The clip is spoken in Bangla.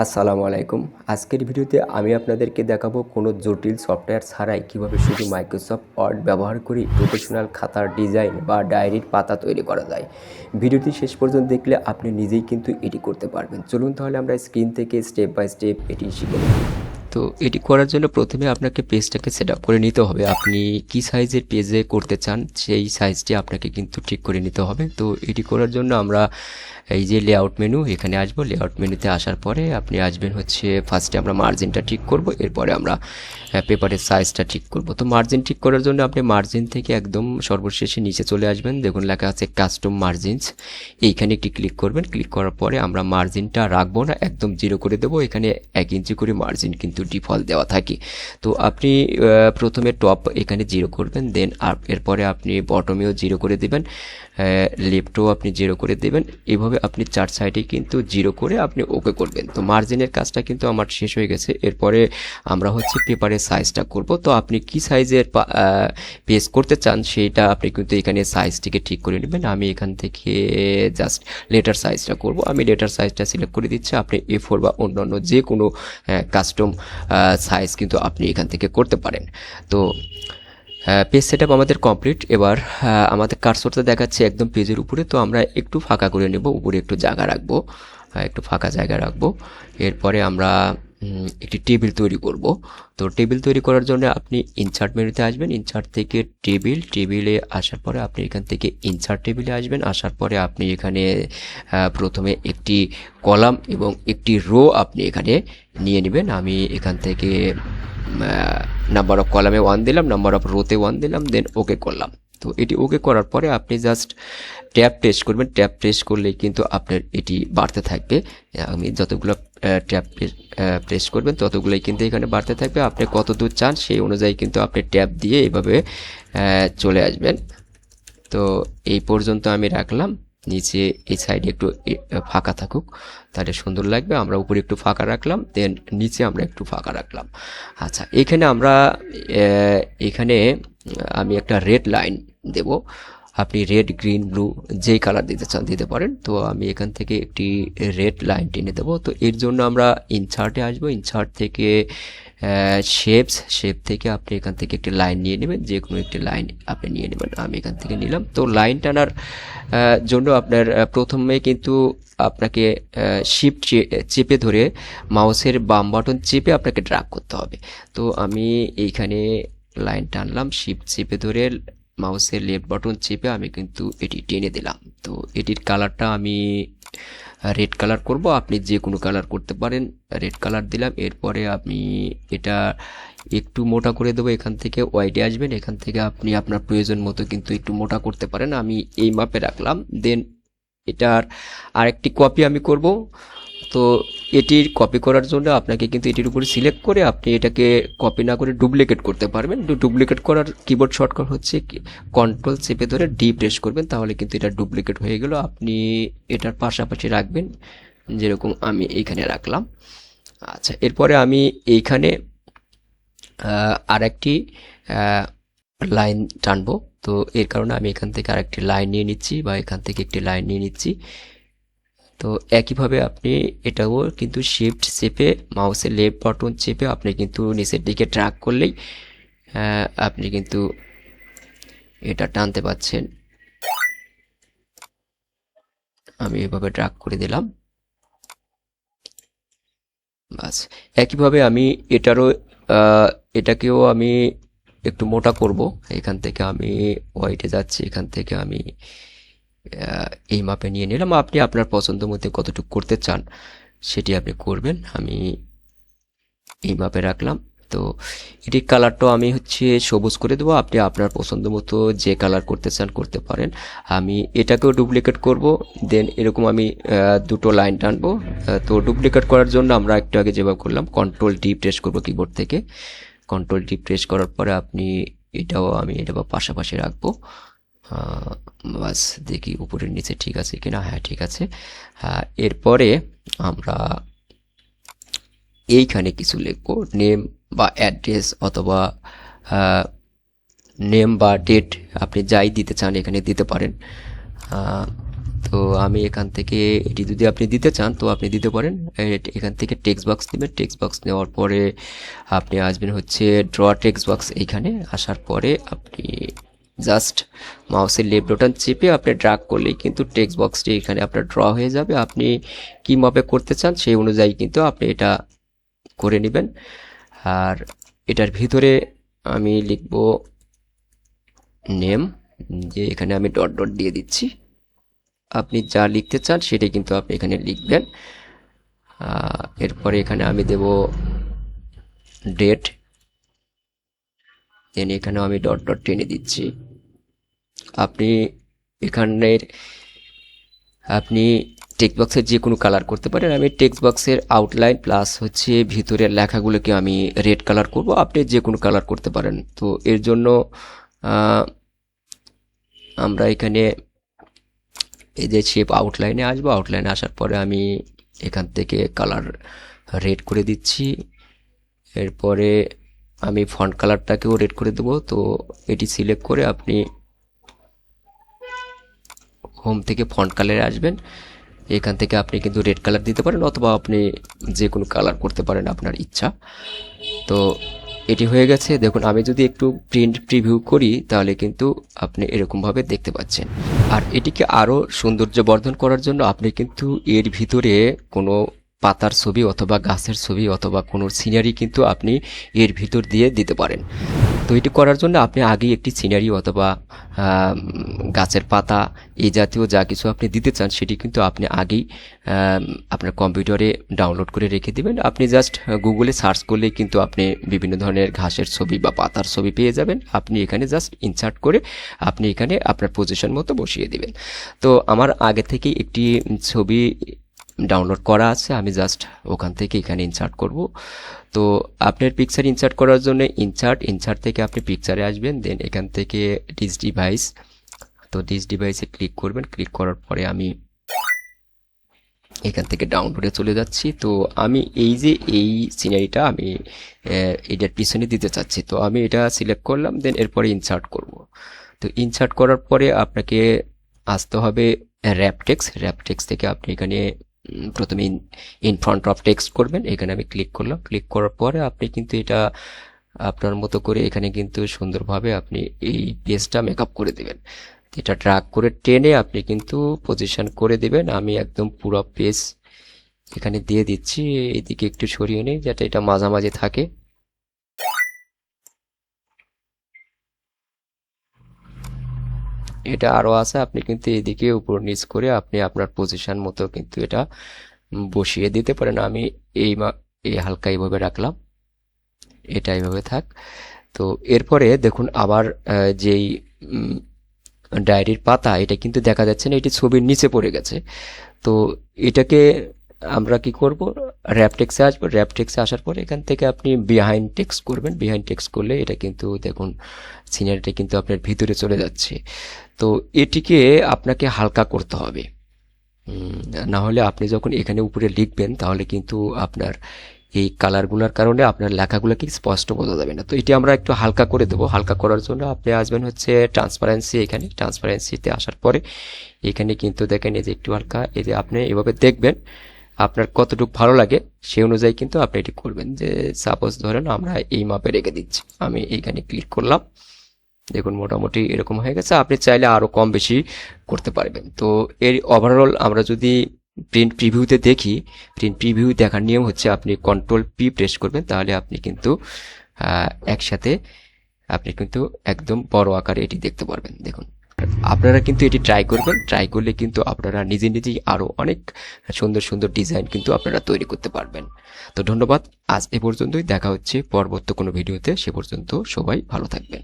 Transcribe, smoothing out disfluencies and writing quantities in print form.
আসসালামু আলাইকুম। আজকের ভিডিওতে আমি আপনাদেরকে দেখাবো কোনো জটিল সফটওয়্যার ছাড়াই কিভাবে শুধু মাইক্রোসফট ওয়ার্ড ব্যবহার করে প্রফেশনাল খাতার ডিজাইন বা ডায়েরির পাতা তৈরি করা যায়। ভিডিওটি শেষ পর্যন্ত দেখলে আপনি নিজেই কিন্তু এটি করতে পারবেন। চলুন তাহলে আমরা স্ক্রিন থেকে স্টেপ বাই স্টেপ এটি শিখে নিই। তো এটি করার জন্য প্রথমে আপনাকে পেজটাকে সেট আপ করে নিতে হবে। আপনি কি সাইজের পেজে করতে চান সেই সাইজটি আপনাকে কিন্তু ঠিক করে নিতে হবে। তো এটি করার জন্য আমরা এই যে লেআউট মেনু, এখানে আসবো। লেআউট মেনুতে আসার পরে আপনি আসবেন হচ্ছে ফার্স্টে আমরা মার্জিনটা ঠিক করব, এরপরে আমরা পেপারের সাইজটা ঠিক করব। তো মার্জিন ঠিক করার জন্য আপনি মার্জিন থেকে একদম সর্বশেষে নিচে চলে আসবেন, দেখুন লেখা আছে কাস্টম মার্জিনস, এইখানে একটি ক্লিক করবেন। ক্লিক করার পরে আমরা মার্জিনটা রাখবো না, একদম 0 করে দেবো। এখানে 1 ইঞ্চি করে মার্জিন কিন্তু ডিফল্ট দেওয়া থাকে। তো আপনি প্রথমে টপ এখানে 0 করবেন, দেন এরপরে আপনি বটমেও 0 করে দেবেন, লেফটও আপনি 0 করে দেবেন। এভাবে আপনি 4 সাইডে কিন্তু 0 করে আপনি ওকে করবেন। তো মার্জিনের কাজটা কিন্তু আমার শেষ হয়ে গেছে। এরপরে আমরা হচ্ছে পেপারের সাইজটা করব। তো আপনি কি সাইজের পেজ করতে চান সেইটা আপনি কিন্তু এখানে সাইজটিকে ঠিক করে নেবেন। আমি এখান থেকে জাস্ট লেটার সাইজটা করব। আমি লেটার সাইজটা সিলেক্ট করে দিচ্ছি। আপনি A4 বা অন্যান্য যে কোনো কাস্টম সাইজ কিন্তু আপনি এখান থেকে করতে পারেন। তো পেজ সেটআপ আমাদের কমপ্লিট। এবার আমাদের কার্সরটা দেখাচ্ছে একদম পেজের উপরে। তো আমরা একটু ফাঁকা করে নেব, উপরে একটু জায়গা রাখবো, একটু ফাঁকা জায়গা রাখবো। এরপরে আমরা একটি টেবিল তৈরি করব। তো টেবিল তৈরি করার জন্য আপনি ইনসার্ট মেনুতে আসবেন, ইনসার্ট থেকে টেবিলে আসার পরে আপনি এখান থেকে ইনসার্ট টেবিলে আসবেন। আসার পরে আপনি এখানে প্রথমে একটি কলাম এবং একটি রো আপনি এখানে নিয়ে নেবেন। আমি এখান থেকে নাম্বার অফ কলামে 1 দিলাম, নাম্বার অফ রোতে 1 দিলাম, দেন ওকে করলাম। তো এটি ওকে করার পরে আপনি জাস্ট ট্যাব প্রেস করবেন। ট্যাব প্রেস করলেই কিন্তু আপনার এটি বাড়তে থাকবে। আমি যতগুলো ট্যাব প্রেস করবেন ততগুলোই কিন্তু এখানে বাড়তে থাকবে। আপনি কত দূর চান সেই অনুযায়ী কিন্তু আপনি ট্যাব দিয়ে এইভাবে চলে আসবেন। তো এই পর্যন্ত আমি রাখলাম। নিচে এই সাইডে একটু ফাঁকা থাকুক, তাহলে সুন্দর লাগবে। আমরা উপরে একটু ফাঁকা রাখলাম, দেন নিচে আমরা একটু ফাঁকা রাখলাম। আচ্ছা, এখানে আমরা এখানে আমি একটা রেড লাইন দেব। আপনি রেড, গ্রিন, ব্লু যেই কালার দিতে চান দিতে পারেন। তো আমি এখান থেকে একটি রেড লাইন টেনে দেবো। তো এর জন্য আমরা ইনসার্টে আসবো। ইনসার্ট থেকে শেপ থেকে আপনি এখান থেকে একটি লাইন নিয়ে নেবেন, যে কোনো একটি লাইন আপনি নিয়ে নেবেন। আমি এখান থেকে নিলাম। তো লাইন টানার জন্য আপনার প্রথমে কিন্তু আপনাকে শিফট চেপে ধরে মাউসের বাম বাটন চেপে আপনাকে ড্র্যাগ করতে হবে। তো আমি এইখানে লাইন টানলাম, শিফট চেপে ধরে মাউসের লেফট বাটন চেপে আমি কিন্তু এটি টেনে দিলাম। তো এটির কালারটা আমি রেড কালার করব, আপনি যে কোনো কালার করতে পারেন। রেড কালার দিলাম। এরপরে আপনি এটা একটু মোটা করে দেবো। এখান থেকে ওয়াইডে আসবেন, এখান থেকে আপনি আপনার প্রয়োজন মতো কিন্তু একটু মোটা করতে পারেন। আমি এই মাপে রাখলাম। দেন এটার আরেকটি কপি আমি করব। তো এটির কপি করার জন্য আপনাকে কিন্তু এটির উপরে সিলেক্ট করে আপনি এটাকে কপি না করে ডুপ্লিকেট করতে পারবেন। ডুপ্লিকেট করার কিবোর্ড শর্টকাট হচ্ছে কন্ট্রোল চেপে ধরে ডি প্রেস করবেন, তাহলে কিন্তু এটা ডুপ্লিকেট হয়ে গেল। আপনি এটার পাশাপাশি রাখবেন, যেরকম আমি এইখানে রাখলাম। আচ্ছা, এরপরে আমি এইখানে আরেকটি লাইন টানবো। তো এর কারণে আমি এখান থেকে আরেকটি লাইন নিয়ে নিচ্ছি, বা এখান থেকে একটি লাইন নিয়ে নিচ্ছি। তো একইভাবে আপনি এটাও কিন্তু শিফট চেপে মাউসের লেফট বাটন চেপে আপনি কিন্তু নিচের দিকে ড্র্যাগ করলেই আপনি কিন্তু এটা টানতে পাচ্ছেন। আমি এভাবে ড্র্যাগ করে দিলাম, বাস। একইভাবে আমি এটাকেও আমি একটু মোটা করব। এখান থেকে আমি হোয়াইটে যাচ্ছি, এখান থেকে আমি এই মাপে নিয়ে নিলাম। আপনি আপনার পছন্দ মতো কতটুকু করতে চান সেটি আপনি করবেন। আমি এই মাপে রাখলাম। তো এটির কালারটাও আমি হচ্ছে সবুজ করে দেবো। আপনি আপনার পছন্দ মতো যে কালার করতে চান করতে পারেন। আমি এটাকেও ডুপ্লিকেট করব, দেন এরকম আমি দুটো লাইন টানবো। তো ডুপ্লিকেট করার জন্য আমরা একটু আগে যেভাবে করলাম কন্ট্রোল ডি প্রেস করবো কিবোর্ড থেকে। কন্ট্রোল ডি প্রেস করার পরে আপনি আমি এটা পাশাপাশি রাখবো। বাস, দেখি উপরের নিচে ঠিক আছে কিনা। হ্যাঁ, ঠিক আছে। এরপরে আমরা এইখানে কিছু লিখবো, নেম বা অ্যাড্রেস অথবা নেম বা ডেট আপনি যাই দিতে চান এখানে দিতে পারেন। তো আমি এখান থেকে এটি যদি আপনি দিতে চান তো আপনি দিতে পারেন। এখান থেকে টেক্সট বক্স নেবেন, টেক্সট বক্স নেওয়ার পরে আপনি আসবেন হচ্ছে ড্র টেক্সট বক্স। এইখানে আসার পরে আপনি জাস্ট মাউসের লেফট বাটন চেপে আপনি ড্র্যাগ করলেই কিন্তু টেক্সট বক্সটি এখানে আপনার ড্র হয়ে যাবে। আপনি কী মাপে করতে চান সেই অনুযায়ী কিন্তু আপনি এটা করে নেবেন। আর এটার ভিতরে আমি লিখব নেম, যে এখানে আমি ডট ডট দিয়ে দিচ্ছি। আপনি যা লিখতে চান সেটাই কিন্তু আপনি এখানে লিখবেন। এরপরে এখানে আমি দেব ডেট, দেন এখানে আমি ডট ডট টেনে দিচ্ছি। আপনি এখানের টেক্সট বক্সের যে কোনো কালার করতে পারেন। আমি টেক্সট বক্সের আউটলাইন প্লাস হচ্ছে ভিতরের লেখাগুলোকে আমি রেড কালার করব, আপনি যে কোনো কালার করতে পারেন। তো এর জন্য আমরা এখানে এই যে শেপ আউটলাইনে আসবো, আউটলাইনে আসার পরে আমি এখান থেকে কালার রেড করে দিচ্ছি। এরপরে আমি ফন্ট কালারটাকেও রেড করে দেবো। তো এটি সিলেক্ট করে আপনি হোম থেকে ফন্ট কালারে আসবেন। এখান থেকে আপনি কিন্তু রেড কালার দিতে পারেন অথবা আপনি যে কোনো কালার করতে পারেন আপনার ইচ্ছা। তো এটি হয়ে গেছে। দেখুন আমি যদি একটু প্রিন্ট প্রিভিউ করি তাহলে কিন্তু আপনি এরকমভাবে দেখতে পাচ্ছেন। আর এটিকে আরও সৌন্দর্য বর্ধন করার জন্য আপনি কিন্তু এর ভিতরে কোনো পাতার ছবি অথবা গাছের ছবি অথবা কোনো সিনারি কিন্তু আপনি এর ভিতর দিয়ে দিতে পারেন। তো এটি করার জন্য আপনি আগেই একটি সিনারি অথবা গাছের পাতা এই জাতীয় যা কিছু আপনি দিতে চান সেটি কিন্তু আপনি আগেই আপনার কম্পিউটারে ডাউনলোড করে রেখে দেবেন। আপনি জাস্ট গুগলে সার্চ করলেই কিন্তু আপনি বিভিন্ন ধরনের ঘাসের ছবি বা পাতার ছবি পেয়ে যাবেন। আপনি এখানে জাস্ট ইনসার্ট করে আপনি এখানে আপনার পজিশন মতো বসিয়ে দিবেন। তো আমার আগে থেকেই একটি ছবি ডাউনলোড করা আছে, আমি জাস্ট ওখান থেকে এখানে ইনসার্ট করব। তো আপনার পিকচার ইনসার্ট করার জন্য ইনসার্ট থেকে আপনি পিকচারে আসবেন, দেন এখান থেকে ডিস ডিভাইস, তো ডিস ডিভাইসে ক্লিক করবেন। ক্লিক করার পরে আমি এখান থেকে ডাউনলোডে চলে যাচ্ছি। তো আমি এই যে এই সিনারিটা আমি এটার পিছনে দিতে চাচ্ছি, তো আমি এটা সিলেক্ট করলাম, দেন এরপরে ইনসার্ট করব। তো ইনসার্ট করার পরে আপনাকে আসতে হবে র্যাপ টেক্সট থেকে আপনি এখানে প্রথমে ইন ফ্রন্ট অফ টেক্সট করবেন। এখানে আমি ক্লিক করলাম। ক্লিক করার পরে আপনি কিন্তু এটা আপনার মতো করে এখানে কিন্তু সুন্দরভাবে আপনি এই পেজটা মেকআপ করে দেবেন। এটা ড্র্যাগ করে টেনে আপনি কিন্তু পজিশন করে দেবেন। আমি একদম পুরো পেজ এখানে দিয়ে দিচ্ছি, এইদিকে একটু সরিয়ে নিই যাতে এটা মাঝামাঝি থাকে। এটা আরও আছে, আপনি কিন্তু এদিকে উপর নিচ করে আপনি আপনার পজিশন মতো কিন্তু এটা বসিয়ে দিতে পারেন। আমি এই হালকা এইভাবে রাখলাম, এটা এইভাবে থাক। তো এরপরে দেখুন আবার যেই ডায়েরির পাতা এটা কিন্তু দেখা যাচ্ছে না, এটি ছবির নিচে পড়ে গেছে। তো এটাকে আমরা কি করব, র্যাপ টেক্সে আসবো। র্যাপ টেক্সে আসার পরে এখান থেকে আপনি বিহাইন্ড টেক্সট করবেন। বিহাইন্ড টেক্সট করলে এটা কিন্তু দেখুন সিনারিটা কিন্তু আপনার ভিতরে চলে যাচ্ছে। তো এটিকে আপনাকে হালকা করতে হবে, না হলে আপনি যখন এখানে উপরে লিখবেন তাহলে কিন্তু আপনার এই কালারগুলোর কারণে আপনার লেখাগুলো কি স্পষ্ট বোঝা যাবে না। তো এটি আমরা একটু হালকা করে দেবো। হালকা করার জন্য আপনি আসবেন হচ্ছে ট্রান্সপারেন্সি, এখানে ট্রান্সপারেন্সিতে আসার পরে এখানে কিন্তু দেখেন এই যে একটু হালকা, এই যে আপনি এভাবে দেখবেন আপনার কতটুকু ভালো লাগে সেই অনুযায়ী কিন্তু আপনি এটি করবেন। যে সাপোজ ধরেন আমরা এই মাপে রেখে দিচ্ছি, আমি এইখানে ক্লিক করলাম, দেখুন মোটামুটি এরকম হয়ে গেছে। আপনি চাইলে আরও কম বেশি করতে পারবেন। তো এর ওভারঅল আমরা যদি প্রিন্ট প্রিভিউতে দেখি, প্রিন্ট প্রিভিউ দেখার নিয়ম হচ্ছে আপনি কন্ট্রোল পি প্রেস করবেন, তাহলে আপনি কিন্তু একসাথে আপনি কিন্তু একদম বড় আকারে এটি দেখতে পারবেন। দেখুন আপনারা কিন্তু এটি ট্রাই করবেন, ট্রাই করলে কিন্তু আপনারা নিজে নিজেই আরও অনেক সুন্দর সুন্দর ডিজাইন কিন্তু আপনারা তৈরি করতে পারবেন। তো ধন্যবাদ, আজ এ পর্যন্তই। দেখা হচ্ছে পরবর্তী কোনো ভিডিওতে, সে পর্যন্ত সবাই ভালো থাকবেন।